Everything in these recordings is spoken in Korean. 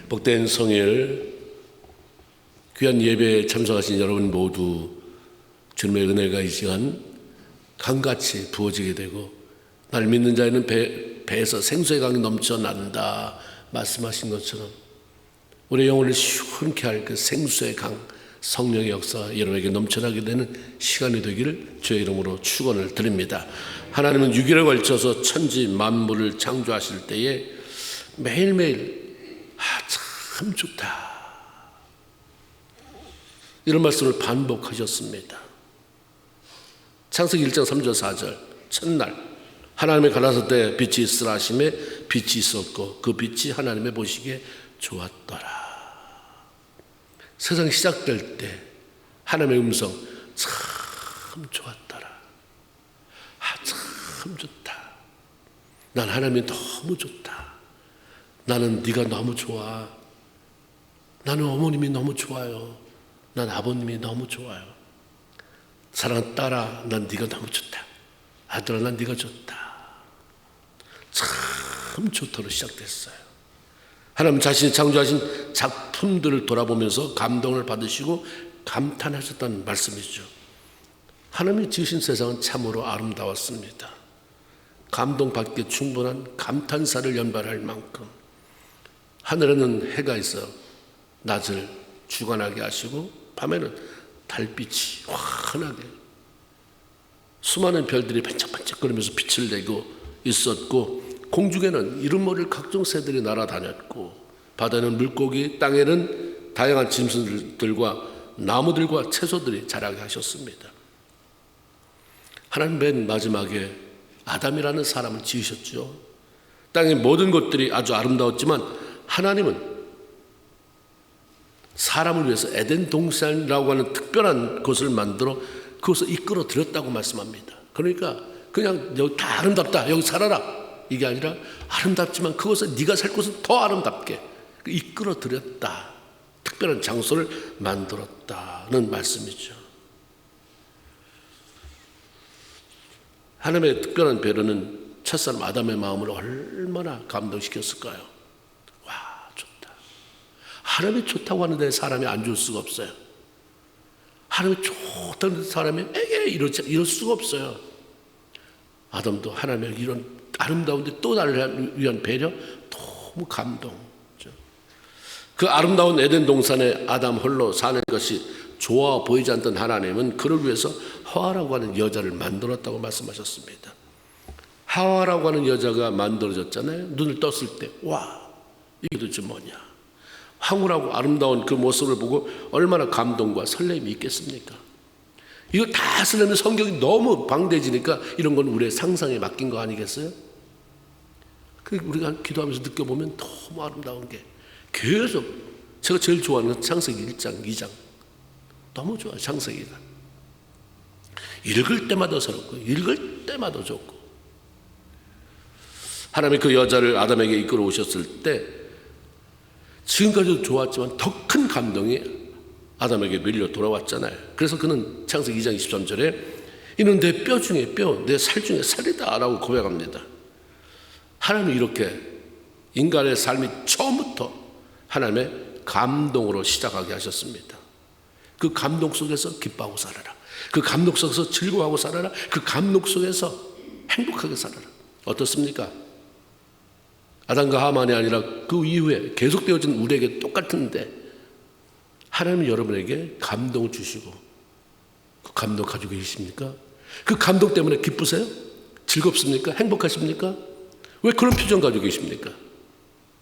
복된 성일 귀한 예배에 참석하신 여러분 모두 주님의 은혜가 이 시간 강같이 부어지게 되고 날 믿는 자에는 배에서 생수의 강이 넘쳐난다 말씀하신 것처럼 우리 영혼을 시원케 할 그 생수의 강 성령의 역사 여러분에게 넘쳐나게 되는 시간이 되기를 주의 이름으로 축원을 드립니다. 하나님은 6일에 걸쳐서 천지 만물을 창조하실 때에 매일매일 참 좋다 이런 말씀을 반복하셨습니다. 창세기 1장 3절 4절 첫날 하나님의 가라사 때 빛이 있으라 하심에 빛이 있었고 그 빛이 하나님의 보시기에 좋았더라. 세상 시작될 때 하나님의 음성 참 좋았더라. 참 좋다. 난 하나님이 너무 좋다. 나는 네가 너무 좋아. 나는 어머님이 너무 좋아요. 난 아버님이 너무 좋아요. 사랑하는 딸아, 난 네가 너무 좋다. 아들아, 난 네가 좋다. 참 좋다로 시작됐어요. 하나님 자신이 창조하신 작품들을 돌아보면서 감동을 받으시고 감탄하셨다는 말씀이죠. 하나님이 지으신 세상은 참으로 아름다웠습니다. 감동받기에 충분한 감탄사를 연발할 만큼 하늘에는 해가 있어 낮을 주관하게 하시고 밤에는 달빛이 환하게 수많은 별들이 반짝반짝거리면서 빛을 내고 있었고 공중에는 이름 모를 각종 새들이 날아다녔고 바다에는 물고기, 땅에는 다양한 짐승들과 나무들과 채소들이 자라게 하셨습니다. 하나님 맨 마지막에 아담이라는 사람을 지으셨죠. 땅의 모든 것들이 아주 아름다웠지만 하나님은 사람을 위해서 에덴 동산이라고 하는 특별한 곳을 만들어 그곳을 이끌어 들였다고 말씀합니다. 그러니까 그냥 여기 다 아름답다 여기 살아라 이게 아니라 아름답지만 그곳에 네가 살 곳은 더 아름답게 이끌어 들였다. 특별한 장소를 만들었다는 말씀이죠. 하나님의 특별한 배려는 첫사람 아담의 마음을 얼마나 감동시켰을까요? 와 좋다. 하나님이 좋다고 하는데 사람이 안 좋을 수가 없어요. 하나님이 좋다는 사람이 이럴 수가 없어요. 아담도 하나님의 이런 아름다운데 또 나를 위한 배려 너무 감동. 그 아름다운 에덴 동산에 아담 홀로 사는 것이 좋아 보이지 않던 하나님은 그를 위해서 하와라고 하는 여자를 만들었다고 말씀하셨습니다. 하와라고 하는 여자가 만들어졌잖아요. 눈을 떴을 때 와 이게 도대체 뭐냐. 황홀하고 아름다운 그 모습을 보고 얼마나 감동과 설렘이 있겠습니까? 이거 다 쓰려면 성경이 너무 방대해지니까 이런 건 우리의 상상에 맡긴 거 아니겠어요? 우리가 기도하면서 느껴보면 너무 아름다운 게 계속 제가 제일 좋아하는 건 창세기 1장 2장 너무 좋아요. 창세기가 읽을 때마다 새롭고 읽을 때마다 좋고 하나님이 그 여자를 아담에게 이끌어 오셨을 때 지금까지도 좋았지만 더 큰 감동이 아담에게 밀려 돌아왔잖아요. 그래서 그는 창세기 2장 23절에 이는 내 뼈 중에 뼈, 내 살 중에 살이다 라고 고백합니다. 하나님이 이렇게 인간의 삶이 처음부터 하나님의 감동으로 시작하게 하셨습니다. 그 감동 속에서 기뻐하고 살아라. 그 감동 속에서 즐거워하고 살아라. 그 감동 속에서 행복하게 살아라. 어떻습니까? 아담과 하만이 아니라 그 이후에 계속되어진 우리에게 똑같은데 하나님은 여러분에게 감동을 주시고 그 감동 가지고 계십니까? 그 감동 때문에 기쁘세요? 즐겁습니까? 행복하십니까? 왜 그런 표정 가지고 계십니까?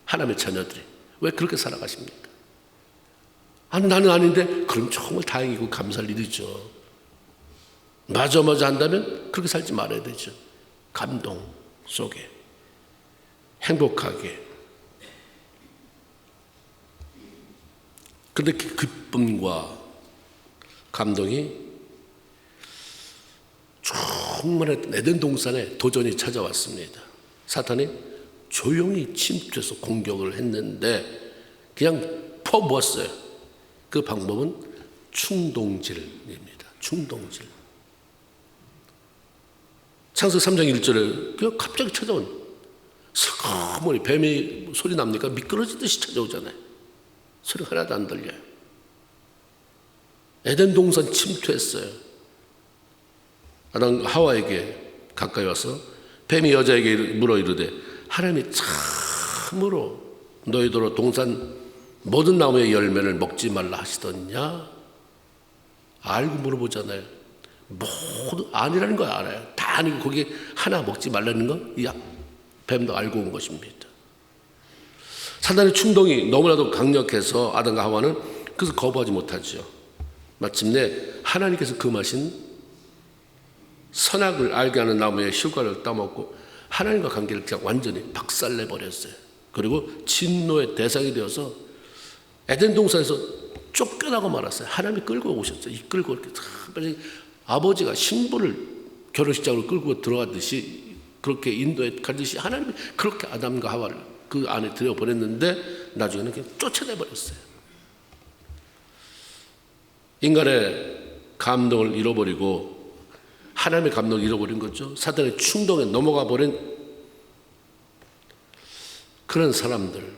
하나님의 자녀들이 왜 그렇게 살아가십니까? 아니 나는 아닌데 그럼 정말 다행이고 감사할 일이죠. 맞아 한다면 그렇게 살지 말아야 되죠. 감동 속에 행복하게. 그런데 그 기쁨과 감동이 충만했던 에덴 동산에 도전이 찾아왔습니다. 사탄이 조용히 침투해서 공격을 했는데 그냥 퍼부었어요. 그 방법은 충동질입니다. 충동질. 창세기 3장 1절에 그 갑자기 찾아온 슬그머니 뱀이 소리 납니까? 미끄러지듯이 찾아오잖아요. 소리 하나도 안 들려요. 에덴 동산 침투했어요. 아담 하와에게 가까이 와서 뱀이 여자에게 물어 이르되 하나님이 참으로 너희더러 동산 모든 나무의 열매를 먹지 말라 하시더냐? 알고 물어보잖아요. 모두 아니라는 거 알아요. 다 아니고 거기에 하나 먹지 말라는 거 이 뱀도 알고 온 것입니다. 사단의 충동이 너무나도 강력해서 아담과 하와는 그래서 거부하지 못하죠. 마침내 하나님께서 금하신 선악을 알게 하는 나무의 실과를 따먹고 하나님과 관계를 그냥 완전히 박살내버렸어요. 그리고 진노의 대상이 되어서 에덴 동산에서 쫓겨나고 말았어요. 하나님이 끌고 오셨어요. 이끌고 이렇게 아버지가 신부를 결혼식장으로 끌고 들어가듯이 그렇게 인도에 가듯이 하나님이 그렇게 아담과 하와를 그 안에 들여보냈는데 나중에는 그냥 쫓아내버렸어요. 인간의 감동을 잃어버리고 하나님의 감동을 잃어버린 거죠. 사단의 충동에 넘어가 버린 그런 사람들,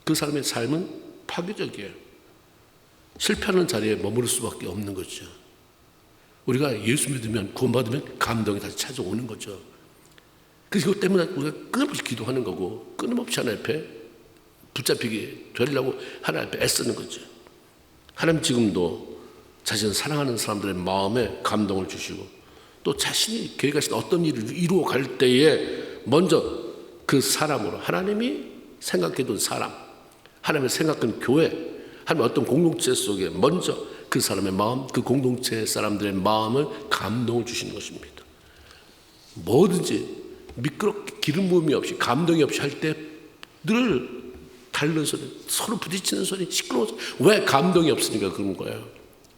그 사람의 삶은 파괴적이에요. 실패하는 자리에 머무를 수밖에 없는 거죠. 우리가 예수 믿으면 구원받으면 감동이 다시 찾아오는 거죠. 그래서 이것 때문에 우리가 끊임없이 기도하는 거고 끊임없이 하나님 앞에 붙잡히게 되려고 하나님 앞에 애쓰는 거죠. 하나님 지금도 자신을 사랑하는 사람들의 마음에 감동을 주시고 또 자신이 계획하신 어떤 일을 이루어 갈 때에 먼저 그 사람으로 하나님이 생각해둔 사람, 하나님의 생각한 교회, 하나님의 어떤 공동체 속에 먼저 그 사람의 마음, 그 공동체 사람들의 마음을 감동을 주시는 것입니다. 뭐든지 미끄럽게 기름 부음이 없이 감동이 없이 할 때 늘 다른 소리, 서로 부딪히는 소리, 시끄러운 소리. 왜 감동이 없으니까 그런 거예요.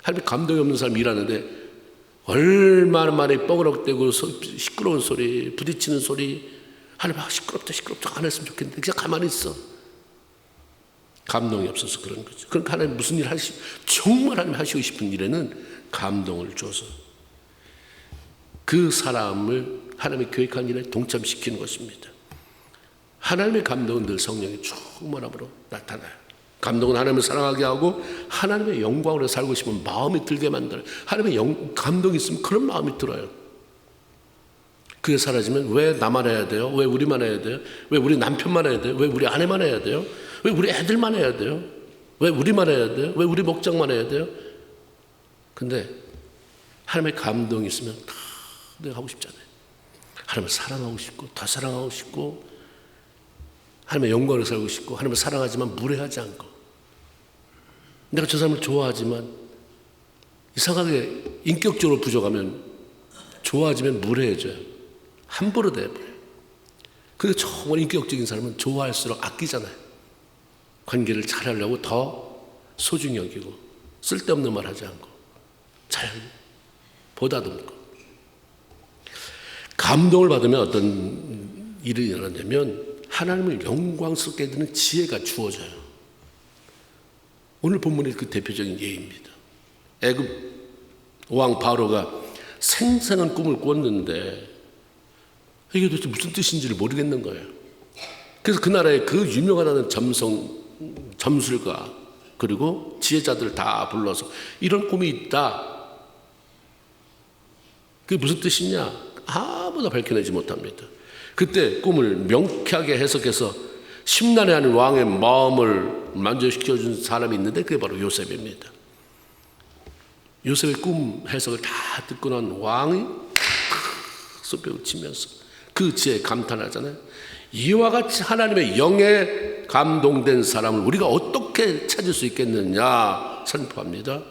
하나님 감동이 없는 사람이 일하는데 얼마나 많이 뻐그럭대고 시끄러운 소리, 부딪히는 소리. 하나님 시끄럽다 안 했으면 좋겠는데 그냥 가만히 있어. 감동이 없어서 그런 거죠. 그러니까 하나님 무슨 일 정말 하나님 하시고 싶은 일에는 감동을 줘서 그 사람을 하나님의 계획한 일에 동참시키는 것입니다. 하나님의 감동은 늘 성령의 충만함으로 나타나요. 감동은 하나님을 사랑하게 하고 하나님의 영광으로 살고 싶은 마음이 들게 만들어요. 하나님의 감동이 있으면 그런 마음이 들어요. 그게 사라지면 왜 나만 해야 돼요? 왜 우리만 해야 돼요? 왜 우리 남편만 해야 돼요? 왜 우리 아내만 해야 돼요? 왜 우리 애들만 해야 돼요? 왜 우리만 해야 돼요? 왜 우리 목장만 해야 돼요? 근데 하나님의 감동이 있으면 다 내가 하고 싶잖아요. 하나님을 사랑하고 싶고 더 사랑하고 싶고 하나님의 영광을 살고 싶고 하나님을 사랑하지만 무례하지 않고 내가 저 사람을 좋아하지만 이상하게 인격적으로 부족하면 좋아하지만 무례해져요. 함부로 돼버려요. 그런데 정말 인격적인 사람은 좋아할수록 아끼잖아요. 관계를 잘하려고 더 소중히 여기고 쓸데없는 말 하지 않고 잘 보다듬고 감동을 받으면 어떤 일이 일어나냐면 하나님을 영광스럽게 해드리는 지혜가 주어져요. 오늘 본문의 그 대표적인 예입니다. 애굽 왕 바로가 생생한 꿈을 꿨는데 이게 도대체 무슨 뜻인지를 모르겠는 거예요. 그래서 그 나라에 그 유명하다는 점술가 그리고 지혜자들 다 불러서 이런 꿈이 있다. 그게 무슨 뜻이냐? 아무도 밝혀내지 못합니다. 그때 꿈을 명쾌하게 해석해서 심란해하는 왕의 마음을 만족시켜준 사람이 있는데 그게 바로 요셉입니다. 요셉의 꿈 해석을 다 듣고 난 왕이 소벽을 치면서 그 지혜에 감탄하잖아요. 이와 같이 하나님의 영에 감동된 사람을 우리가 어떻게 찾을 수 있겠느냐 선포합니다.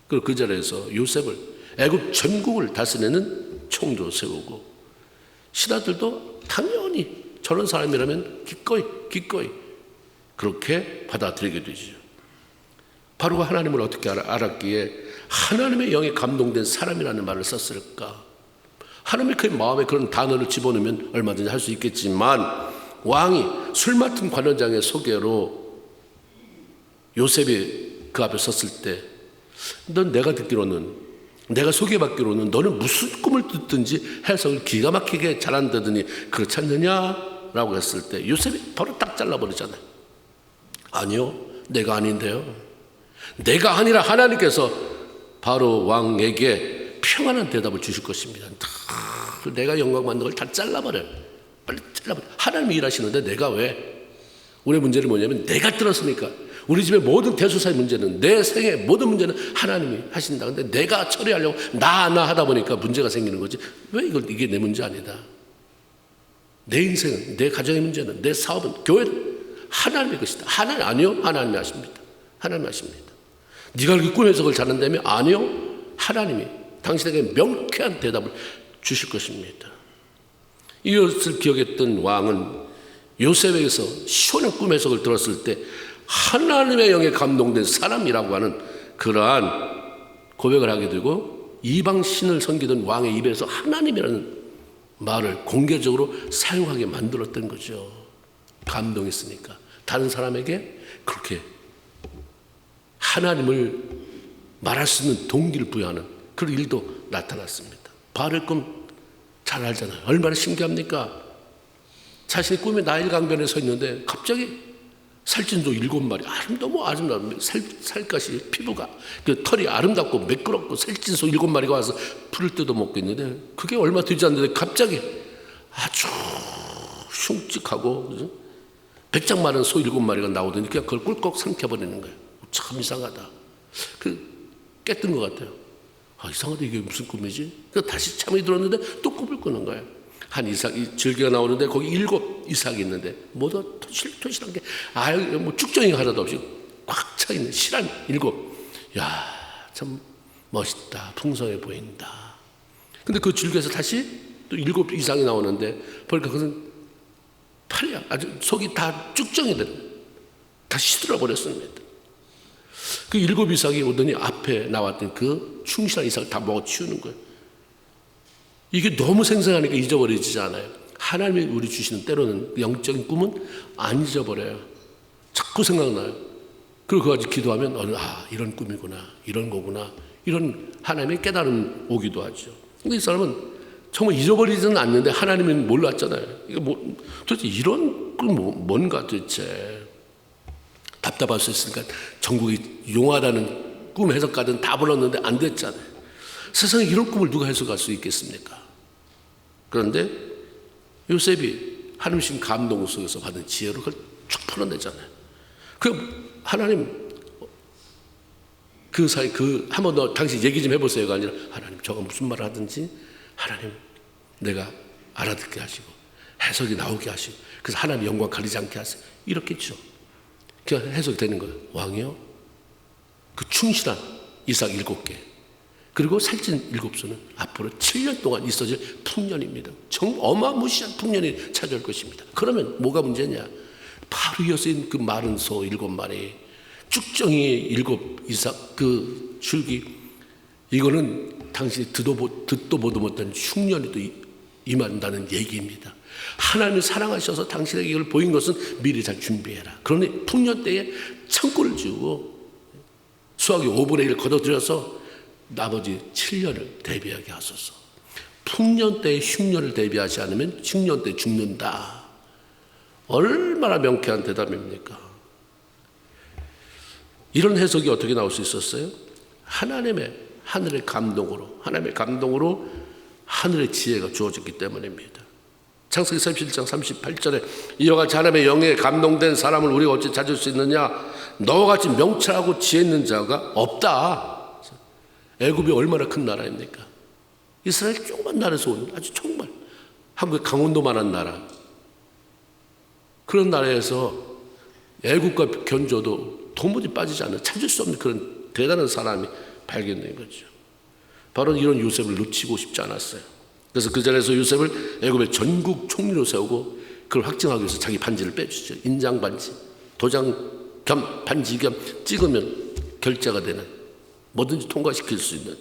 그리고 그 자리에서 요셉을 애굽 전국을 다스리는 총도 세우고 신하들도 당연히 저런 사람이라면 기꺼이 그렇게 받아들이게 되죠. 바로가 하나님을 어떻게 알았기에 하나님의 영에 감동된 사람이라는 말을 썼을까? 하나님의 그 마음에 그런 단어를 집어넣으면 얼마든지 할 수 있겠지만 왕이 술 맡은 관원장의 소개로 요셉이 그 앞에 섰을 때 넌 내가 소개받기로는 너는 무슨 꿈을 듣든지 해석을 기가 막히게 잘한다더니 그렇지 않느냐라고 했을 때 요셉이 바로 딱 잘라버리잖아요. 아니요, 내가 아닌데요. 내가 아니라 하나님께서 바로 왕에게 평안한 대답을 주실 것입니다. 내가 영광 받는 걸 다 잘라버려요. 빨리 잘라버려. 하나님이 일하시는데 내가 왜? 우리 문제는 뭐냐면 내가 들었으니까. 우리 집의 모든 대소사의 문제는, 내 생의 모든 문제는 하나님이 하신다. 근데 내가 처리하려고 나 하다 보니까 문제가 생기는 거지. 왜 이게 내 문제 아니다. 내 인생은, 내 가정의 문제는, 내 사업은, 교회는 하나님의 것이다. 하나님 아니요? 하나님이 하십니다. 하나님이 하십니다. 네가 그렇게 꿈 해석을 잘한다며? 아니요. 하나님이 당신에게 명쾌한 대답을 주실 것입니다. 이것을 기억했던 왕은 요셉에게서 시원한 꿈 해석을 들었을 때 하나님의 영에 감동된 사람이라고 하는 그러한 고백을 하게 되고, 이방 신을 섬기던 왕의 입에서 하나님이라는 말을 공개적으로 사용하게 만들었던 거죠. 감동했으니까. 다른 사람에게 그렇게 하나님을 말할 수 있는 동기를 부여하는 그런 일도 나타났습니다. 바알의 꿈 잘 알잖아요. 얼마나 신기합니까? 자신이 꿈에 나일 강변에 서 있는데 갑자기 살찐소 7마리, 너무 아름다운 살갗이, 피부가, 그 털이 아름답고 매끄럽고 살찐소 7마리가 와서 풀을 뜯어 먹고 있는데, 그게 얼마 되지 않는데 갑자기 아주 흉측하고 배짱 마른 소 7마리가 나오더니 그냥 그걸 꿀꺽 삼켜버리는 거예요. 참 이상하다. 깨뜬 것 같아요. 이상하다, 이게 무슨 꿈이지? 그래서 다시 잠이 들었는데 또 꿈을 꾸는 거예요. 한 이삭이 질개가 나오는데 거기 7 이삭이 있는데 뭐다 토실토실한 게 뭐 쭉정이가 하나도 없이 꽉 차 있는 실한 7. 야, 참 멋있다, 풍성해 보인다. 근데 그 줄기에서 다시 또 7 이상이 나오는데 보니까 그것은 팔이야. 아주 속이 다 쭉정이들 다 시들어 버렸습니다. 그 7 이삭이 오더니 앞에 나왔던 그 충실한 이삭을 다 먹어치우는 거예요. 이게 너무 생생하니까 잊어버리지 않아요. 하나님이 우리 주시는 때로는 영적인 꿈은 안 잊어버려요. 자꾸 생각나요. 그리고 그거 가지고 기도하면 이런 꿈이구나, 이런 거구나, 이런 하나님의 깨달음 오기도 하죠. 근데 이 사람은 정말 잊어버리지는 않는데 하나님은 몰랐잖아요. 이거 도대체 이런 꿈 뭔가 도대체. 답답할 수 있으니까 전국이 용하다는 꿈 해석가든 다 불렀는데 안 됐잖아요. 세상에 이런 꿈을 누가 해석할 수 있겠습니까? 그런데 요셉이 하나님 신 감동 속에서 받은 지혜로 그걸 쭉 풀어내잖아요. 하나님 그 사이 한 번 더 당신 얘기 좀 해보세요가 아니라, 하나님 저가 무슨 말을 하든지 하나님 내가 알아듣게 하시고 해석이 나오게 하시고, 그래서 하나님 영광 가리지 않게 하세요. 이렇겠죠. 그냥 해석이 되는 거예요. 왕이요, 그 충실한 이삭 7개 그리고 살찐 7수는 앞으로 7년 동안 있어질 풍년입니다. 어마무시한 풍년이 찾아올 것입니다. 그러면 뭐가 문제냐? 바로 이어서 있는 그 마른 소 7마리, 쭉정이 7 이삭 그 줄기, 이거는 당신이 듣도 보도 못한 흉년이 또 임한다는 얘기입니다. 하나님을 사랑하셔서 당신에게 이걸 보인 것은 미리 잘 준비해라. 그러니 풍년 때에 창고를 지우고 수확의 5분의 1을 걷어들여서 나머지 7년을 대비하게 하소서. 풍년 때에 흉년을 대비하지 않으면 흉년 때 죽는다. 얼마나 명쾌한 대답입니까? 이런 해석이 어떻게 나올 수 있었어요? 하나님의 감동으로 하늘의 지혜가 주어졌기 때문입니다. 창세기 37장 38절에 이와 같이 하나님의 영에 감동된 사람을 우리가 어찌 찾을 수 있느냐? 너와 같이 명철하고 지혜 있는 자가 없다. 애굽이 얼마나 큰 나라입니까? 이스라엘 조그만 나라에서 온 아주 정말 한국의 강원도만한 나라, 그런 나라에서 애국과 견조도 도무지 빠지지 않는, 찾을 수 없는 그런 대단한 사람이 발견된 거죠. 바로 이런 요셉을 놓치고 싶지 않았어요. 그래서 그 자리에서 요셉을 애굽의 전국 총리로 세우고 그걸 확증하기 위해서 자기 반지를 빼주죠. 인장 반지, 도장 겸 반지 겸 찍으면 결제가 되는, 뭐든지 통과시킬 수 있는.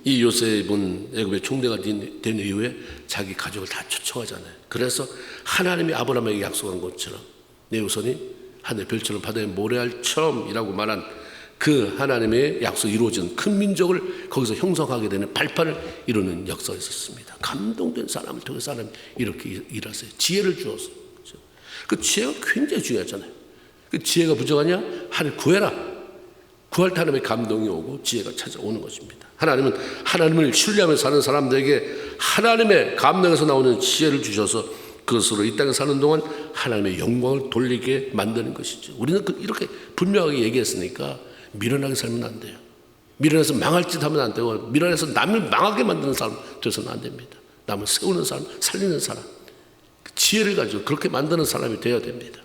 이 요셉은 애굽의 총리가 된 이후에 자기 가족을 다 초청하잖아요. 그래서 하나님이 아브라함에게 약속한 것처럼 내 후손이 하늘 별처럼 바다의 모래알처럼이라고 말한 그 하나님의 약속이 이루어진 큰 민족을 거기서 형성하게 되는 발판을 이루는 역사가 있었습니다. 감동된 사람을 통해서 하나님 이렇게 일하세요. 지혜를 주어서. 그 지혜가 굉장히 중요하잖아요. 그 지혜가 부족하냐? 하나님 구해라. 구할 때 하나님의 감동이 오고 지혜가 찾아오는 것입니다. 하나님은 하나님을 신뢰하며 사는 사람들에게 하나님의 감동에서 나오는 지혜를 주셔서 그것으로 이 땅에 사는 동안 하나님의 영광을 돌리게 만드는 것이죠. 우리는 이렇게 분명하게 얘기했으니까 미련하게 살면 안 돼요. 미련해서 망할 짓 하면 안 되고, 미련해서 남을 망하게 만드는 사람 되어서는 안 됩니다. 남을 세우는 사람, 살리는 사람, 지혜를 가지고 그렇게 만드는 사람이 되어야 됩니다.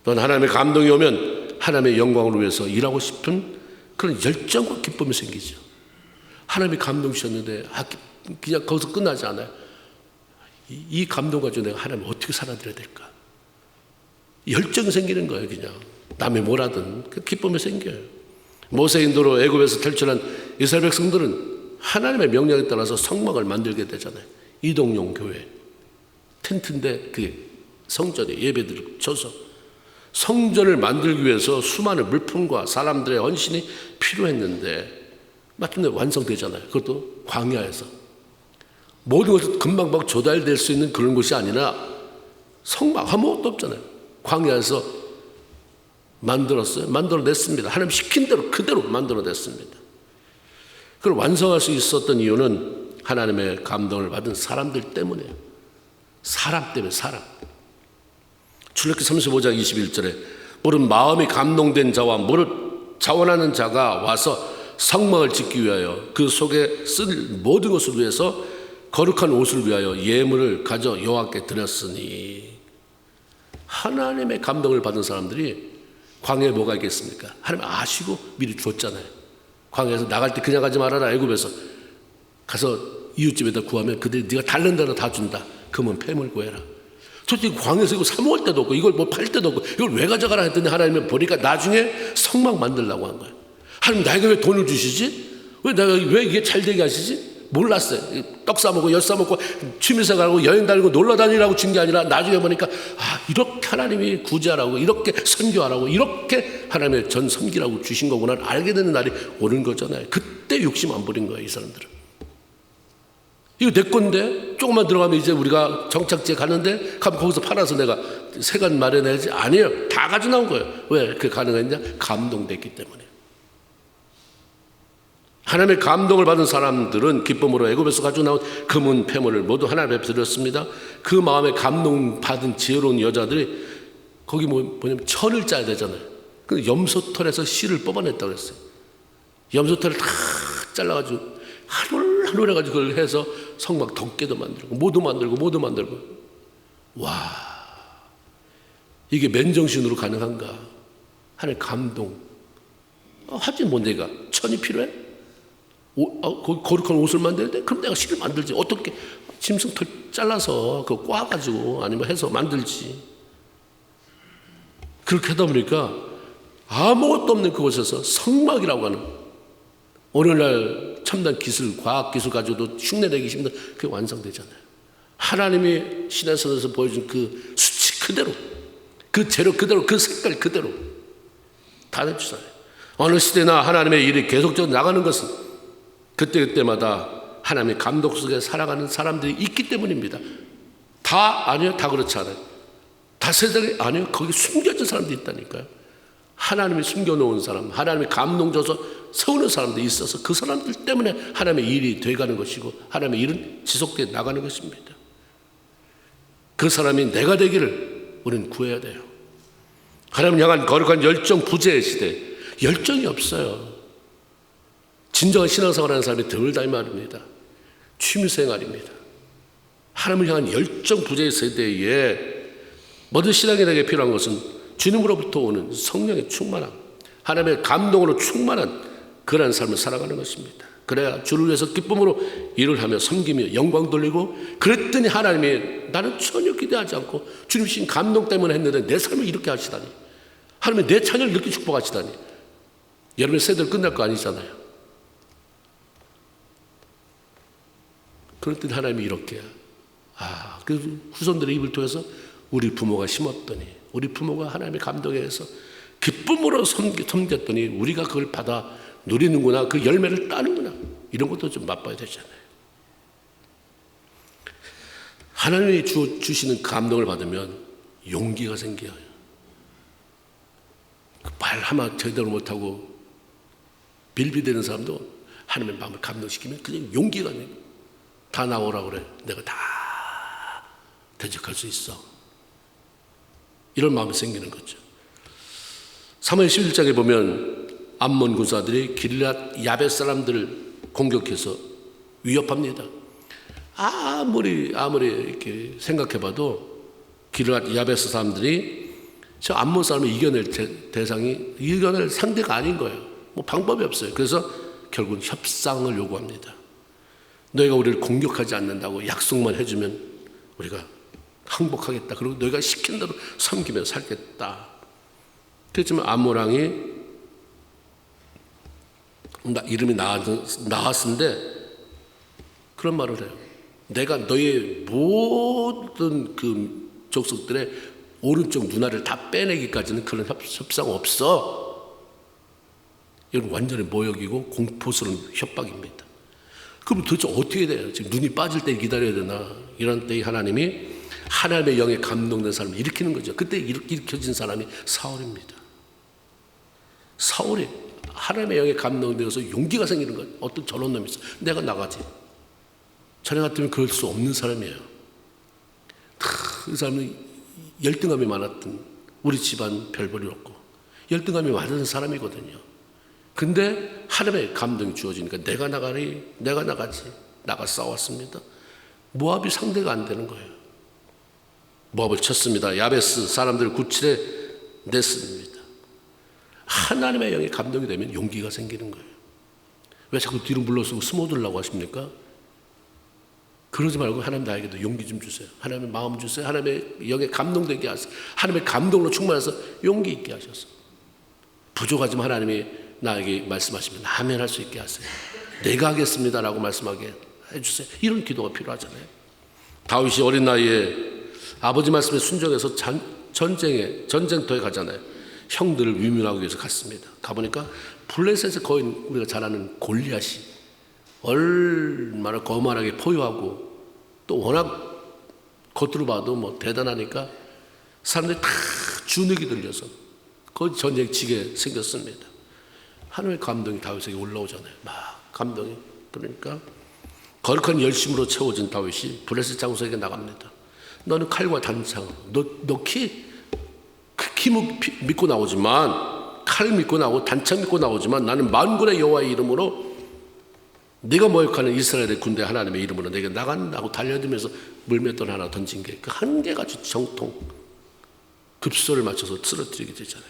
또한 하나님의 감동이 오면 하나님의 영광을 위해서 일하고 싶은 그런 열정과 기쁨이 생기죠. 하나님이 감동 주셨는데 그냥 거기서 끝나지 않아요. 이 감동 가지고 내가 하나님 어떻게 살아드려야 될까? 열정이 생기는 거예요. 그냥 남이 뭐라든 그 기쁨이 생겨요. 모세 인도로 애굽에서 탈출한 이스라엘 백성들은 하나님의 명령에 따라서 성막을 만들게 되잖아요. 이동용 교회 텐트인데 그게 성전에 예배드리고 쳐서 성전을 만들기 위해서 수많은 물품과 사람들의 헌신이 필요했는데 마침내 완성되잖아요. 그것도 광야에서. 모든 것이 금방 막 조달될 수 있는 그런 것이 아니라 성막 아무것도 없잖아요. 광야에서 만들었어요. 만들어냈습니다. 하나님 시킨 대로 그대로 만들어냈습니다. 그걸 완성할 수 있었던 이유는 하나님의 감동을 받은 사람들 때문이에요. 사람 때문에 사람. 출애굽기 35장 21절에 모든 마음이 감동된 자와 무릇 자원하는 자가 와서 성막을 짓기 위하여 그 속에 쓸 모든 것을 위해서 거룩한 옷을 위하여 예물을 가져 여호와께 드렸으니. 하나님의 감동을 받은 사람들이 광야에 뭐가 있겠습니까? 하나님 아시고 미리 줬잖아요. 광야에서 나갈 때 그냥 가지 말아라. 애굽에서 가서 이웃집에다 구하면 그들이 네가 달란 대로 다 준다. 금은 폐물 구해라. 솔직히 광야에서 이거 사 먹을 때도 없고 이걸 뭐 팔 때도 없고 이걸 왜 가져가라 했더니 하나님이 보니까 나중에 성막 만들라고 한 거예요. 하나님 나에게 왜 돈을 주시지? 왜 이게 잘 되게 하시지? 몰랐어요. 떡 싸먹고 엿 싸먹고 취미생활하고 여행 다니고 놀러 다니라고 준 게 아니라 나중에 보니까 이렇게 하나님이 구제하라고 이렇게 선교하라고 이렇게 하나님의 전 섬기라고 주신 거구나 알게 되는 날이 오는 거잖아요. 그때 욕심 안 부린 거예요. 이 사람들은. 이거 내 건데 조금만 들어가면 이제 우리가 정착지에 가는데 가면 거기서 팔아서 내가 세관 마련해야지. 아니에요. 다 가져 나온 거예요. 왜 그게 가능했냐? 감동됐기 때문에. 하나님의 감동을 받은 사람들은 기쁨으로 애굽에서 가지고 나온 금은 폐물을 모두 하나님 앞에 드렸습니다. 그 마음에 감동받은 지혜로운 여자들이 거기 뭐냐면 천을 짜야 되잖아요. 근데 염소털에서 실을 뽑아냈다고 했어요. 염소털을 다 잘라가지고 한 올 해가지고 그걸 해서 성막 덮개도 만들고 모두 만들고 와, 이게 맨정신으로 가능한가? 하나님 감동. 하지 뭐 내가 천이 필요해? 거룩한 옷을 만드는데 그럼 내가 실을 만들지. 어떻게 짐승털 잘라서 그거 꽈가지고 아니면 해서 만들지. 그렇게 하다 보니까 아무것도 없는 그곳에서 성막이라고 하는 오늘날 첨단 기술, 과학 기술 가지고도 흉내내기 힘든 그게 완성되잖아요. 하나님이 신의 선에서 보여준 그 수치 그대로, 그 재료 그대로, 그 색깔 그대로 다 내주잖아요. 어느 시대나 하나님의 일이 계속적으로 나가는 것은 그때마다 하나님의 감독 속에 살아가는 사람들이 있기 때문입니다. 다 아니요, 다 그렇지 않아요. 다 세상에 아니요, 거기 숨겨진 사람들이 있다니까요. 하나님이 숨겨놓은 사람, 하나님이 감동 줘서 세우는 사람들이 있어서 그 사람들 때문에 하나님의 일이 돼가는 것이고 하나님의 일은 지속되어 나가는 것입니다. 그 사람이 내가 되기를 우리는 구해야 돼요. 하나님 향한 거룩한 열정 부재의 시대, 열정이 없어요. 진정한 신앙생활하는 사람이 드물다 이 말입니다. 취미생활입니다. 하나님을 향한 열정 부재의 세대에 모든 신앙인에게 필요한 것은 주님으로부터 오는 성령의 충만함, 하나님의 감동으로 충만한 그러한 삶을 살아가는 것입니다. 그래야 주를 위해서 기쁨으로 일을 하며 섬기며 영광 돌리고, 그랬더니 하나님이 나는 전혀 기대하지 않고 주님 신 감동 때문에 했는데 내 삶을 이렇게 하시다니, 하나님이 내 자녀를 이렇게 축복하시다니. 여러분의 세대를 끝날 거 아니잖아요. 그랬더니 하나님이 이렇게 그 후손들의 입을 통해서 우리 부모가 심었더니, 우리 부모가 하나님의 감동에 의해서 기쁨으로 섬겼더니 우리가 그걸 받아 누리는구나, 그 열매를 따는구나, 이런 것도 좀 맛봐야 되잖아요. 하나님이 주시는 감동을 받으면 용기가 생겨요. 말 한마디 제대로 못하고 빌비대는 사람도 하나님의 마음을 감동시키면 그냥 용기가 내요. 다 나오라 그래. 내가 다 대적할 수 있어. 이런 마음이 생기는 거죠. 사무엘 11장에 보면 암몬 군사들이 길앗 야벳 사람들을 공격해서 위협합니다. 아무리 이렇게 생각해봐도 길앗 야벳 사람들이 저 암몬 사람을 이겨낼 대상이 이겨낼 상대가 아닌 거예요. 뭐 방법이 없어요. 그래서 결국은 협상을 요구합니다. 너희가 우리를 공격하지 않는다고 약속만 해주면 우리가 항복하겠다. 그리고 너희가 시킨 대로 섬기며 살겠다. 그렇지만 암몬 왕이 이름이 나왔는데 그런 말을 해요. 내가 너의 모든 그 족속들의 오른쪽 눈알을 다 빼내기까지는 그런 협상 없어. 이건 완전히 모욕이고 공포스러운 협박입니다. 그럼 도대체 어떻게 돼요? 지금 눈이 빠질 때 기다려야 되나? 이런 때에 하나님이 하나님의 영에 감동된 사람을 일으키는 거죠. 그때 일으켜진 사람이 사울입니다. 사울이 하나님의 영에 감동되어서 용기가 생기는 거예요. 어떤 저런 놈이 있어. 내가 나가지. 자네 같으면 그럴 수 없는 사람이에요. 그 사람은 열등감이 많았던 우리 집안 별볼이 없고 열등감이 많은 사람이거든요. 근데 하나님의 감동이 주어지니까 내가 나가지. 나가 싸웠습니다. 모압이 상대가 안 되는 거예요. 모압을 쳤습니다. 야베스 사람들을 구칠해 냈습니다. 하나님의 영에 감동이 되면 용기가 생기는 거예요. 왜 자꾸 뒤로 물러서고 숨어들라고 하십니까? 그러지 말고 하나님 나에게도 용기 좀 주세요. 하나님의 마음 주세요. 하나님의 영에 감동되게 하세요. 하나님의 감동으로 충만해서 용기 있게 하셔서 부족하지만 하나님이 나에게 말씀하시면 아멘 할 수 있게 하세요. 내가 하겠습니다라고 말씀하게 해주세요. 이런 기도가 필요하잖아요. 다윗이 어린 나이에 아버지 말씀에 순종해서 전쟁터에 가잖아요. 형들을 위문하기 위해서 갔습니다. 가보니까 블레셋의 거인 우리가 잘 아는 골리앗이 얼마나 거만하게 포효하고 또 워낙 겉으로 봐도 뭐 대단하니까 사람들이 다 주눅이 들려서 거의 전쟁 지게 생겼습니다. 하나님의 감동이 다윗에게 올라오잖아요. 막 감동이. 그러니까 거룩한 열심으로 채워진 다윗이 블레셋 장소에게 나갑니다. 너는 칼과 단창, 너 키 믿고 나오지만 칼 믿고 나오고 단창 믿고 나오지만 나는 만군의 여호와의 이름으로 네가 모욕하는 이스라엘의 군대 하나님의 이름으로 내가 나간다고 달려들면서 물맷돌 하나 던진 게 그 한 개가 정통 급소를 맞춰서 쓰러뜨리게 되잖아요.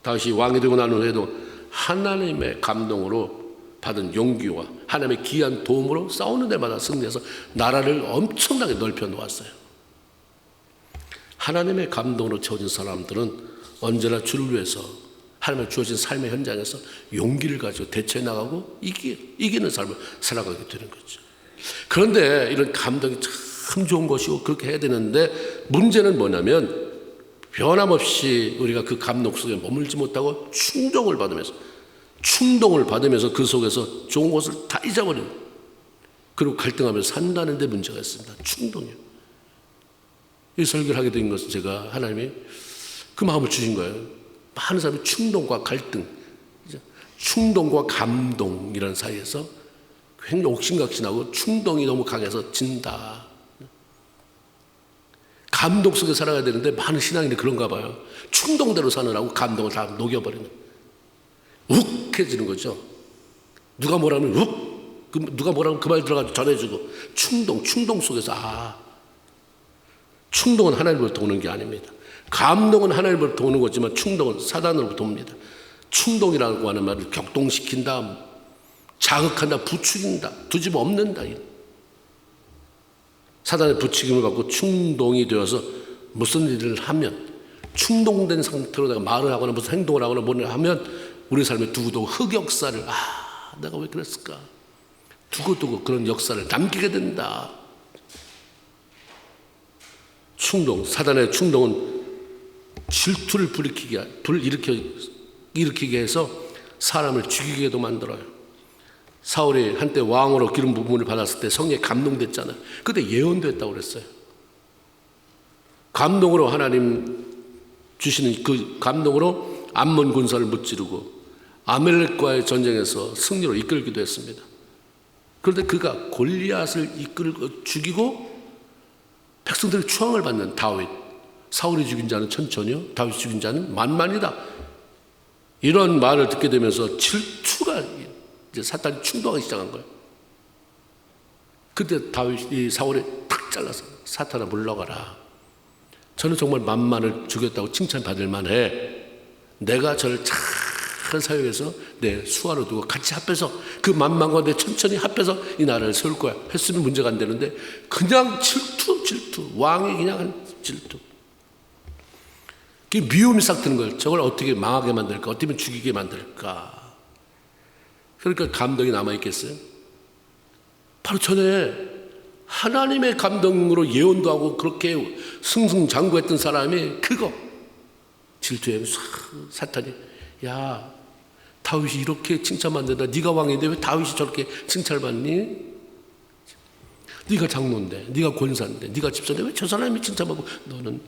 다윗이 왕이 되고 난 후에도 하나님의 감동으로 받은 용기와 하나님의 귀한 도움으로 싸우는 데마다 승리해서 나라를 엄청나게 넓혀 놓았어요. 하나님의 감동으로 채워진 사람들은 언제나 주를 위해서 하나님의 주어진 삶의 현장에서 용기를 가지고 대처해 나가고 이기는 삶을 살아가게 되는 거죠. 그런데 이런 감동이 참 좋은 것이고 그렇게 해야 되는데 문제는 뭐냐면 변함없이 우리가 그 감동 속에 머물지 못하고 충동을 받으면서 그 속에서 좋은 것을 다 잊어버리는 그리고 갈등하면서 산다는 데 문제가 있습니다. 충동이요. 이 설교를 하게 된 것은 제가 하나님이 그 마음을 주신 거예요. 많은 사람이 충동과 갈등, 충동과 감동이라는 사이에서 굉장히 옥신각신하고 충동이 너무 강해서 진다. 감동 속에 살아가야 되는데 많은 신앙인들이 그런가 봐요. 충동대로 사느라고 감동을 다 녹여버리는. 욱해지는 거죠. 누가 뭐라면 욱, 누가 뭐라면 그 말 들어가서 전해주고 충동 속에서 충동은 하나님으로부터 오는 게 아닙니다. 감동은 하나님으로부터 오는 거지만 충동은 사단으로부터 옵니다. 충동이라고 하는 말을 격동시킨다, 자극한다, 부추긴다, 두집어 엎는다. 사단의 부추김을 받고 충동이 되어서 무슨 일을 하면 충동된 상태로 내가 말을 하거나 무슨 행동을 하거나 뭐를 하면 우리 삶에 두고두고 흑역사를 내가 왜 그랬을까? 두고두고 그런 역사를 남기게 된다. 충동, 사단의 충동은 질투를 일으키게 해서 사람을 죽이게도 만들어요. 사울이 한때 왕으로 기름 부음을 받았을 때 성령에 감동됐잖아요. 그때 예언도 했다고 그랬어요. 감동으로 하나님 주시는 그 감동으로 암몬 군사를 무찌르고 아멜렉과의 전쟁에서 승리로 이끌기도 했습니다. 그런데 그가 골리앗을 이끌고 죽이고 백성들의 추앙을 받는 다윗, 사울이 죽인 자는 천천히요, 다윗이 죽인 자는 만만이다, 이런 말을 듣게 되면서 질투가 이제 사탄이 충동하기 시작한 거예요. 그때 다윗이 사울이 탁 잘라서 사탄아 물러가라. 저는 정말 만만을 죽였다고 칭찬받을 만해. 내가 저를 잘 사용해서 내 수하로 두고 같이 합해서 그 만만과 내 천천히 합해서 이 나라를 세울 거야 했으면 문제가 안 되는데 그냥 질투, 왕이 그냥 한 질투. 그 미움이 싹 드는 거예요. 저걸 어떻게 망하게 만들까, 어떻게 죽이게 만들까. 그러니까 감동이 남아있겠어요? 바로 전에 하나님의 감동으로 예언도 하고 그렇게 승승장구했던 사람이 그거 질투에 사탄이, 야 다윗이 이렇게 칭찬받는다, 네가 왕인데 왜 다윗이 저렇게 칭찬을 받니? 네가 장로인데, 네가 권사인데, 네가 집사인데 왜 저 사람이 칭찬받고 너는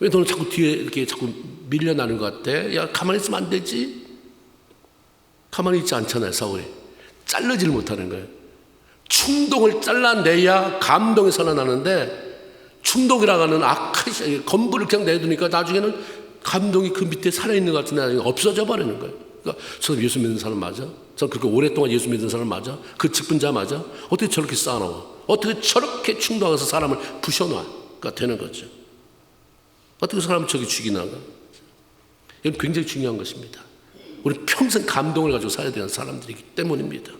왜 너는 자꾸 뒤에 이렇게 자꾸 밀려나는 것 같아? 야 가만히 있으면 안 되지. 가만히 있지 않잖아요. 사울이 잘르지를 못하는 거예요. 충동을 잘라내야 감동이 살아나는데 충동이라고 하는 악한 건물을 그냥 내두니까 나중에는 감동이 그 밑에 살아있는 것 같은데 나중에 없어져 버리는 거예요. 그러니까 저는 예수 믿는 사람 맞아? 저는 그렇게 오랫동안 예수 믿는 사람 맞아? 그 직분자 맞아? 어떻게 저렇게 쌓아놓아? 어떻게 저렇게 충동해서 사람을 부셔놔가 되는 거죠. 어떻게 사람을 저기 죽이나가? 이건 굉장히 중요한 것입니다. 우리 평생 감동을 가지고 살아야 되는 사람들이기 때문입니다.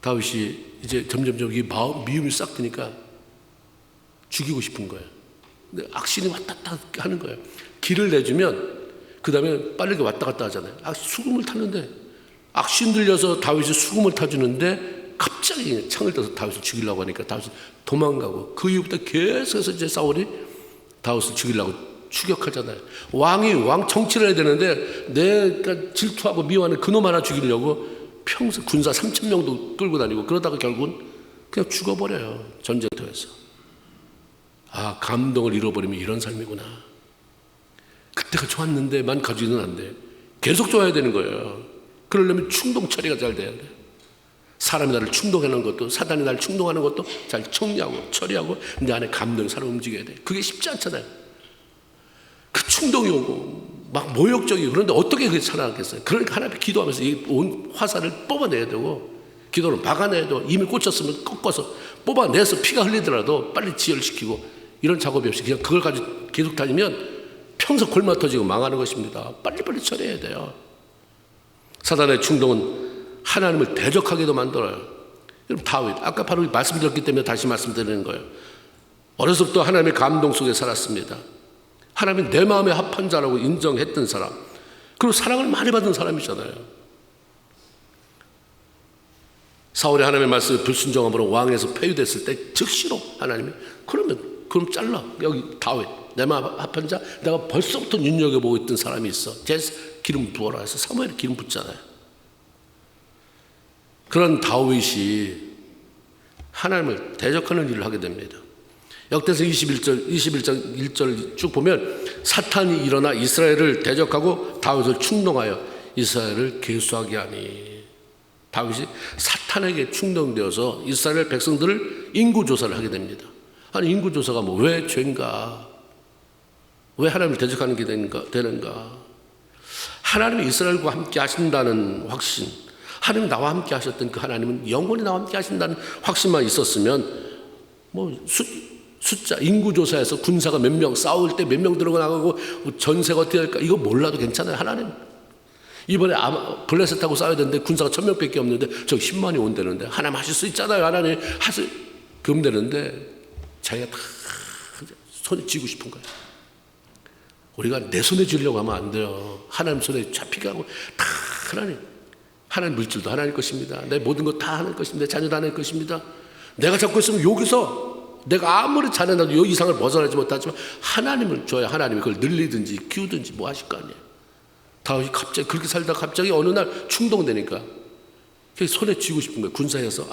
다윗이 이제 점점 이 미움이 싹 드니까 죽이고 싶은 거예요. 근데 악신이 왔다 갔다 하는 거예요. 길을 내주면 그 다음에 빠르게 왔다 갔다 하잖아요. 수금을 탔는데 악신 들려서 다윗이 수금을 타주는데 갑자기 창을 떠서 다윗을 죽이려고 하니까 다윗이 도망가고 그 이후부터 계속해서 이제 사울이 다윗을 죽이려고 추격하잖아요. 왕이 왕 정치를 해야 되는데 내가 질투하고 미워하는 그놈 하나 죽이려고 평생 군사 3,000명도 끌고 다니고 그러다가 결국은 그냥 죽어버려요. 전쟁터에서. 감동을 잃어버리면 이런 삶이구나. 그때가 좋았는데만 가지고는 안 돼. 계속 좋아야 되는 거예요. 그러려면 충동 처리가 잘 돼야 돼. 사람이 나를 충동하는 것도, 사단이 나를 충동하는 것도 잘 정리하고 처리하고 내 안에 감동이 살아 움직여야 돼. 그게 쉽지 않잖아요. 그 충동이 오고 막 모욕적이고 그런데 어떻게 그게 살아나겠어요? 그러니까 하나님 기도하면서 이 온 화살을 뽑아내야 되고 기도를 막아내야 되고 이미 꽂혔으면 꺾어서 뽑아내서 피가 흘리더라도 빨리 지혈시키고 이런 작업이 없이 그냥 그걸 가지고 계속 다니면 평생 골마 터지고 망하는 것입니다. 빨리빨리 처리해야 돼요. 사단의 충동은 하나님을 대적하게도 만들어요. 여러분 다윗, 아까 바로 말씀드렸기 때문에 다시 말씀드리는 거예요. 어려서부터 하나님의 감동 속에 살았습니다. 하나님이 내 마음에 합한 자라고 인정했던 사람, 그리고 사랑을 많이 받은 사람이잖아요. 사울이 하나님의 말씀에 불순종함으로 왕에서 폐위됐을 때 즉시로 하나님이 그럼 잘라. 여기 다윗 내 마음 합한 자, 내가 벌써부터 눈여겨보고 있던 사람이 있어. 제 기름 부어라 해서 사무엘에 기름 붓잖아요. 그런 다윗이 하나님을 대적하는 일을 하게 됩니다. 역대상 21장 1절 쭉 보면 사탄이 일어나 이스라엘을 대적하고 다윗을 충동하여 이스라엘을 계수하게 하니, 다윗이 사탄에게 충동되어서 이스라엘 백성들을 인구조사를 하게 됩니다. 아니 인구조사가 왜 죄인가? 왜 하나님을 대적하는 게 되는가? 하나님이 이스라엘과 함께 하신다는 확신, 하나님 나와 함께 하셨던 그 하나님은 영원히 나와 함께 하신다는 확신만 있었으면 숫자 인구조사에서 군사가 몇 명 싸울 때 몇 명 들어가고 전세가 어떻게 할까 이거 몰라도 괜찮아요. 하나님 이번에 블레셋하고 싸워야 되는데 군사가 1,000명밖에 없는데 저 10만이 온다는데 하나님 하실 수 있잖아요. 하나님 하실 그럼 되는데 자기가 다 손에 쥐고 싶은 거예요. 우리가 내 손에 쥐려고 하면 안 돼요. 하나님 손에 잡히게 하고 다 하나님 물질도 하나님 것입니다. 내 모든 것 다 하나님 것입니다. 내 자녀도 하나님 것입니다. 내가 잡고 있으면 여기서 내가 아무리 잘해놔도 이 이상을 벗어나지 못하지만 하나님을 줘야 하나님이 그걸 늘리든지 키우든지 뭐 하실 거 아니에요. 다윗이 갑자기 그렇게 살다가 갑자기 어느 날 충동되니까 손에 쥐고 싶은 거예요. 군사에서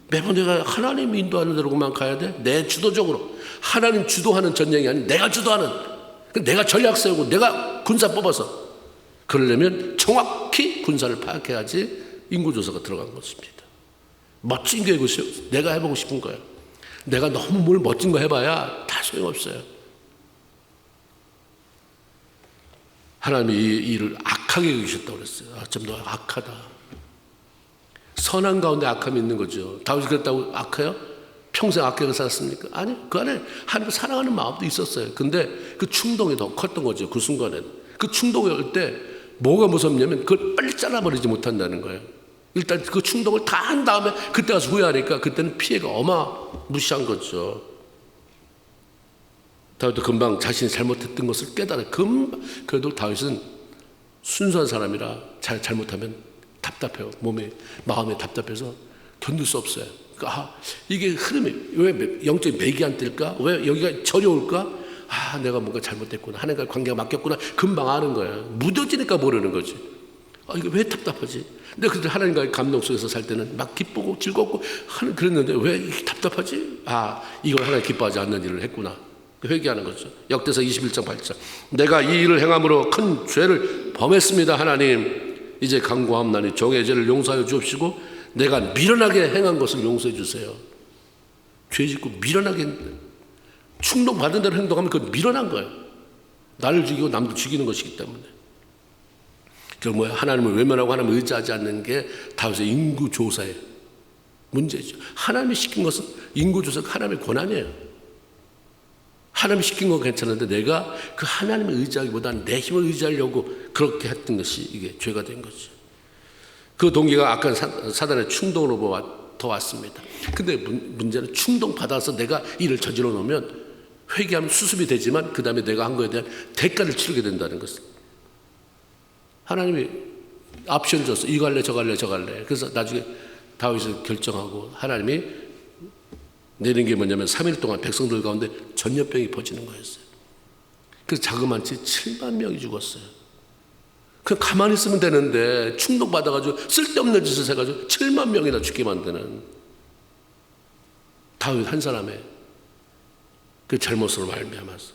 매번 내가 하나님이 인도하는 대로만 가야 돼? 내 주도적으로. 하나님 주도하는 전쟁이 아닌 내가 주도하는, 내가 전략 세우고 내가 군사 뽑아서. 그러려면 정확히 군사를 파악해야지 인구조사가 들어간 것입니다. 멋진 게 이것이요. 내가 해보고 싶은 거예요. 내가 너무 뭘 멋진 거 해봐야 다 소용없어요. 하나님이 이 일을 악하게 여기셨다고 그랬어요. 좀 더 악하다. 선한 가운데 악함이 있는 거죠. 다윗이 그랬다고 악해요? 평생 악하게 살았습니까? 아니, 그 안에 하나님을 사랑하는 마음도 있었어요. 근데 그 충동이 더 컸던 거죠. 그 순간엔. 그 충동이 올 때 뭐가 무섭냐면 그걸 빨리 잘라버리지 못한다는 거예요. 일단 그 충동을 다 한 다음에 그때 가서 후회하니까 그때는 피해가 어마무시한 거죠. 다윗도 금방 자신이 잘못했던 것을 깨달아요. 금방. 그래도 다윗은 순수한 사람이라 잘못하면 답답해요. 마음이 답답해서 견딜 수 없어요. 그러니까 이게 흐름이 왜 영적인 맥이 안 뜰까? 왜 여기가 저려올까? 내가 뭔가 잘못했구나. 하나님과 관계가 막혔구나. 금방 아는 거야. 묻어지니까 모르는 거지. 이게 왜 답답하지? 근데 그때 하나님과의 감동 속에서 살 때는 막 기쁘고 즐겁고 그랬는데 왜 이렇게 답답하지? 이걸 하나님 기뻐하지 않는 일을 했구나. 회개하는 거죠. 역대서 21장 8절. 내가 이 일을 행함으로 큰 죄를 범했습니다. 하나님 이제 간구함나니 종의 죄를 용서하여 주옵시고 내가 미련하게 행한 것을 용서해 주세요. 죄 짓고 미련하게 했는데 충동받은 대로 행동하면 그건 미련한 거예요. 나를 죽이고 남도 죽이는 것이기 때문에. 결국 뭐야? 하나님을 외면하고 하나님을 의지하지 않는 게 다윗의 인구조사의 문제죠. 하나님이 시킨 것은 인구조사가 하나님의 권한이에요. 하나님이 시킨 건 괜찮은데 내가 그 하나님을 의지하기보다는 내 힘을 의지하려고 그렇게 했던 것이 이게 죄가 된 거죠. 그 동기가 아까 사단의 충동으로 더 왔습니다. 근데 문제는 충동받아서 내가 일을 저질러 놓으면 회개하면 수습이 되지만 그 다음에 내가 한 거에 대한 대가를 치르게 된다는 것은. 하나님이 옵션 줬어. 이거 할래 저거 할래 저거 할래. 그래서 나중에 다윗이 결정하고 하나님이 내린 게 뭐냐면 3일 동안 백성들 가운데 전염병이 퍼지는 거였어요. 그래서 자그마치 7만 명이 죽었어요. 그냥 가만히 있으면 되는데 충동받아가지고 쓸데없는 짓을 해가지고 7만 명이나 죽게 만드는 다윗 한 사람의 그 잘못으로 말미암아서.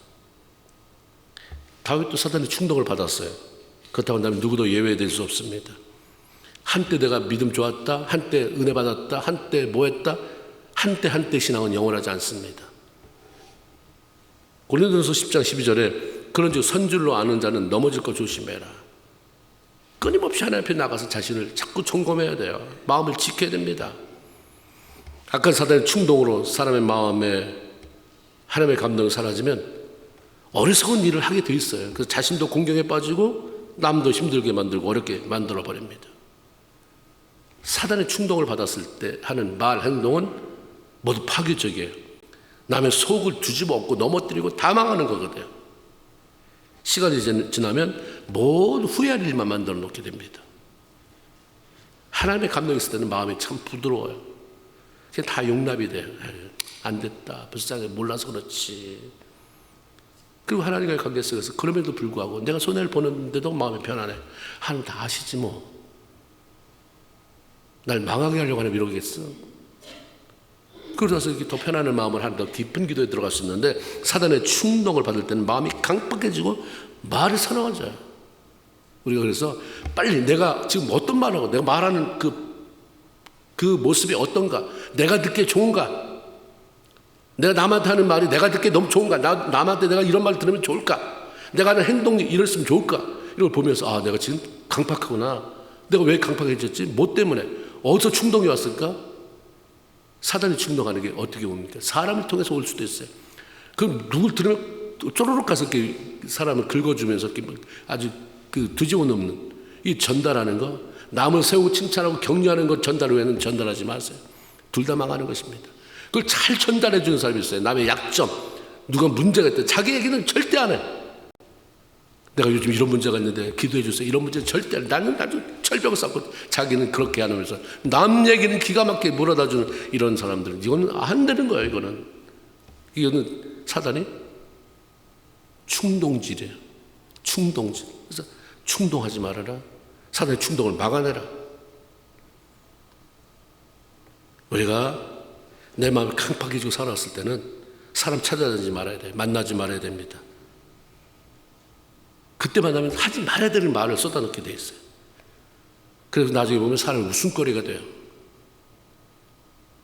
다윗도 사단의 충동을 받았어요. 그렇다고 한다면 누구도 예외될 수 없습니다. 한때 내가 믿음 좋았다, 한때 은혜 받았다, 한때 뭐 했다, 한때 신앙은 영원하지 않습니다. 고린도전서 10장 12절에 그런즉 선줄로 아는 자는 넘어질 것 조심해라. 끊임없이 하나님 앞에 나가서 자신을 자꾸 점검해야 돼요. 마음을 지켜야 됩니다. 악한 사단의 충동으로 사람의 마음에 하나님의 감동이 사라지면 어리석은 일을 하게 돼 있어요. 그래서 자신도 공경에 빠지고 남도 힘들게 만들고 어렵게 만들어 버립니다. 사단의 충동을 받았을 때 하는 말, 행동은 모두 파괴적이에요. 남의 속을 뒤집어 엎고 넘어뜨리고 다 망하는 거거든요. 시간이 지나면 모두 후회할 일만 만들어 놓게 됩니다. 하나님의 감동이 있을 때는 마음이 참 부드러워요. 그냥 다 용납이 돼요. 안 됐다. 불쌍해. 몰라서 그렇지. 그리고 하나님과의 관계 속에서 그럼에도 불구하고 내가 손해를 보는데도 마음이 편안해. 하나님 다 아시지 뭐. 날 망하게 하려고 하는 이러겠어. 그러서 이렇게 더 편안한 마음을 하는 더 깊은 기도에 들어갈 수 있는데 사단의 충동을 받을 때는 마음이 강박해지고 말을 사나워져요. 우리가 그래서 빨리 내가 지금 어떤 말을 하고 내가 말하는 그 모습이 어떤가, 내가 듣기에 좋은가, 내가 남한테 하는 말이 내가 듣기에 너무 좋은가, 남한테 내가 이런 말 들으면 좋을까, 내가 하는 행동이 이랬으면 좋을까, 이걸 보면서 내가 지금 강팍하구나. 내가 왜 강팍해졌지? 뭐 때문에? 어디서 충동이 왔을까? 사단이 충동하는 게 어떻게 옵니까? 사람을 통해서 올 수도 있어요. 그럼 누굴 들으면 쪼르륵 가서 이렇게 사람을 긁어주면서 이렇게 아주 뒤집어 놓는 이 전달하는 거, 남을 세우고 칭찬하고 격려하는 것 전달 외에는 전달하지 마세요. 둘 다 망하는 것입니다. 그걸 잘 전달해 주는 사람이 있어요. 남의 약점, 누가 문제가 있다. 자기 얘기는 절대 안 해. 내가 요즘 이런 문제가 있는데 기도해 주세요. 이런 문제 절대 안 해. 나는 아주 철벽을 쌓고 자기는 그렇게 하면서 남 얘기는 기가 막히게 몰아다 주는 이런 사람들은 이거는 안 되는 거예요. 이거는 사단이 충동질이에요. 충동질. 그래서 충동하지 말아라. 사단의 충동을 막아내라. 우리가 내 마음이 강팍해지고 살았을 때는 사람 찾아다니지 말아야 돼. 만나지 말아야 됩니다. 그때 만나면 하지 말아야 되는 말을 쏟아넣게 돼 있어요. 그래서 나중에 보면 사람 웃음거리가 돼요.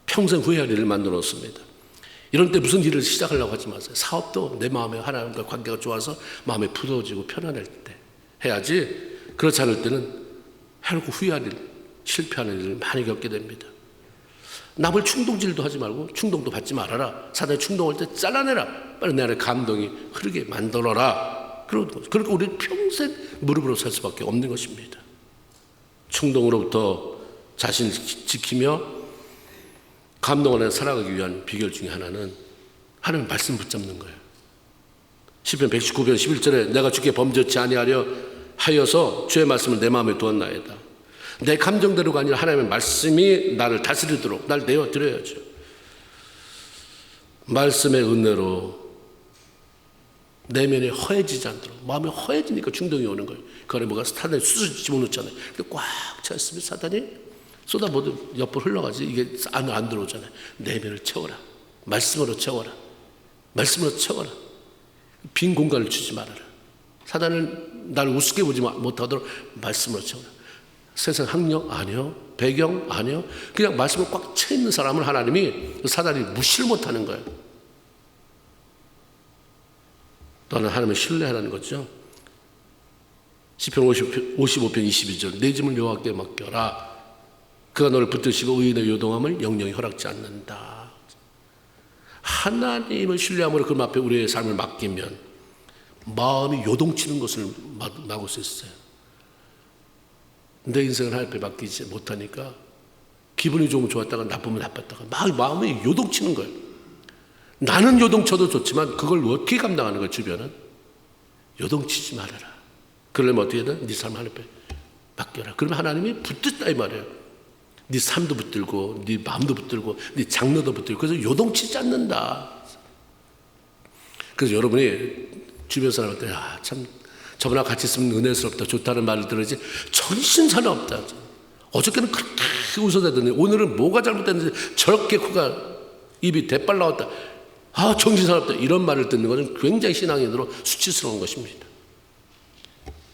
평생 후회할 일을 만들어 놓습니다. 이런 때 무슨 일을 시작하려고 하지 마세요. 사업도 내 마음에 하나님과 관계가 좋아서 마음이 부드러워지고 편안할 때 해야지, 그렇지 않을 때는 해놓고 후회할 일, 실패하는 일을 많이 겪게 됩니다. 남을 충동질도 하지 말고 충동도 받지 말아라. 사단이 충동할 때 잘라내라. 빨리 내 안에 감동이 흐르게 만들어라. 그러니까 우리는 평생 무릎으로 살 수밖에 없는 것입니다. 충동으로부터 자신을 지키며 감동 안에 살아가기 위한 비결 중에 하나는 하나님 말씀 붙잡는 거예요. 시편 119편 11절에 내가 주께 범죄치 아니하려 하여서 주의 말씀을 내 마음에 두었나이다. 내 감정대로가 아니라 하나님의 말씀이 나를 다스리도록 날 내어드려야죠. 말씀의 은혜로 내면이 허해지지 않도록. 마음이 허해지니까 충동이 오는 거예요. 그 안에 뭐가 사단이 수수 집어넣잖아요. 근데 꽉 차있으면 사단이 쏟아부어 옆으로 흘러가지 이게 안 들어오잖아요. 내면을 채워라. 말씀으로 채워라. 말씀으로 채워라. 빈 공간을 주지 말아라. 사단은 나를 우습게 보지 못하도록 말씀으로 채워라. 세상 학력? 아니요. 배경? 아니요. 그냥 말씀을 꽉 채 있는 사람을 하나님이 사단이 무시를 못하는 거예요. 너는 하나님을 신뢰하라는 거죠. 시편 55편 22절 내 짐을 여호와께 맡겨라. 그가 너를 붙드시고 의인의 요동함을 영영히 허락지 않는다. 하나님을 신뢰함으로 그 앞에 우리의 삶을 맡기면 마음이 요동치는 것을 막을 수 있어요. 내 인생을 하나님 앞에 맡기지 못하니까 기분이 조금 좋았다가 나쁘면 나빴다가 막 마음이 요동치는 거예요. 나는 요동쳐도 좋지만 그걸 어떻게 감당하는 거예요? 주변은 요동치지 말아라. 그러려면 어떻게 해야 돼? 네 삶 하나님 앞에 맡겨라. 그러면 하나님이 붙들다 이 말이에요. 네 삶도 붙들고 네 마음도 붙들고 네 장르도 붙들고 그래서 요동치지 않는다. 그래서 여러분이 주변 사람한테 참 저분하고 같이 있으면 은혜스럽다 좋다는 말을 들으지 정신사나 없다. 어저께는 그렇게 웃어대더니 오늘은 뭐가 잘못됐는지 저렇게 코가 입이 대빨 나왔다. 정신사나 없다. 이런 말을 듣는 것은 굉장히 신앙인으로 수치스러운 것입니다.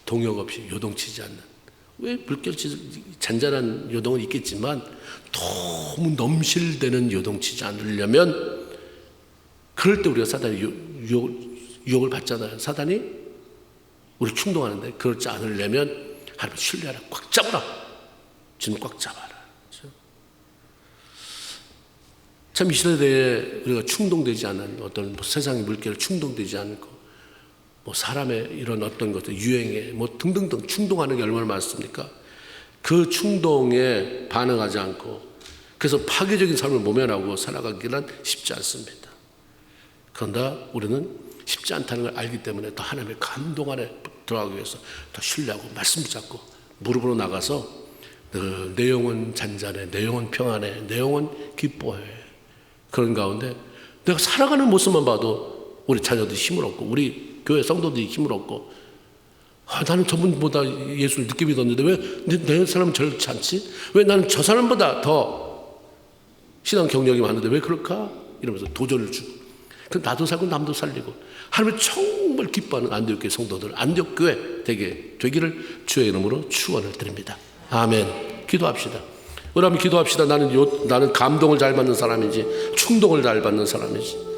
동역 없이 요동치지 않는. 왜 물결치 잔잔한 요동은 있겠지만 너무 넘실대는 요동치지 않으려면 그럴 때 우리가 사단의 유혹을 받잖아요. 사단이 우리 충동하는데 그렇지 않으려면 하나님 신뢰하라. 꽉 잡아라. 주님 꽉 잡아라. 그렇죠? 참 이 시대에 우리가 충동되지 않은 어떤 세상의 물결에 충동되지 않고 사람의 이런 어떤 것들 유행에 등등등 충동하는 게 얼마나 많습니까? 그 충동에 반응하지 않고 그래서 파괴적인 삶을 모면하고 살아가기는 쉽지 않습니다. 그런데 우리는 쉽지 않다는 걸 알기 때문에 더 하나님의 감동 안에 들어가기 위해서 더 신뢰하고 말씀 붙잡고 무릎으로 나가서 내 영혼 잔잔해, 내 영혼 평안해, 내 영혼 기뻐해. 그런 가운데 내가 살아가는 모습만 봐도 우리 자녀들이 힘을 얻고 우리 교회 성도들이 힘을 얻고 나는 저분보다 예수를 늦게 믿었는데 왜 내 사람은 저렇지 않지? 왜 나는 저 사람보다 더 신앙 경력이 많은데 왜 그럴까? 이러면서 도전을 주고 나도 살고 남도 살리고 하나님을 정말 기뻐하는 안디옥교회 성도들 안디옥교회 되기를 주의 이름으로 축원을 드립니다. 아멘. 기도합시다. 우리 한번 기도합시다. 나는 감동을 잘 받는 사람인지 충동을 잘 받는 사람인지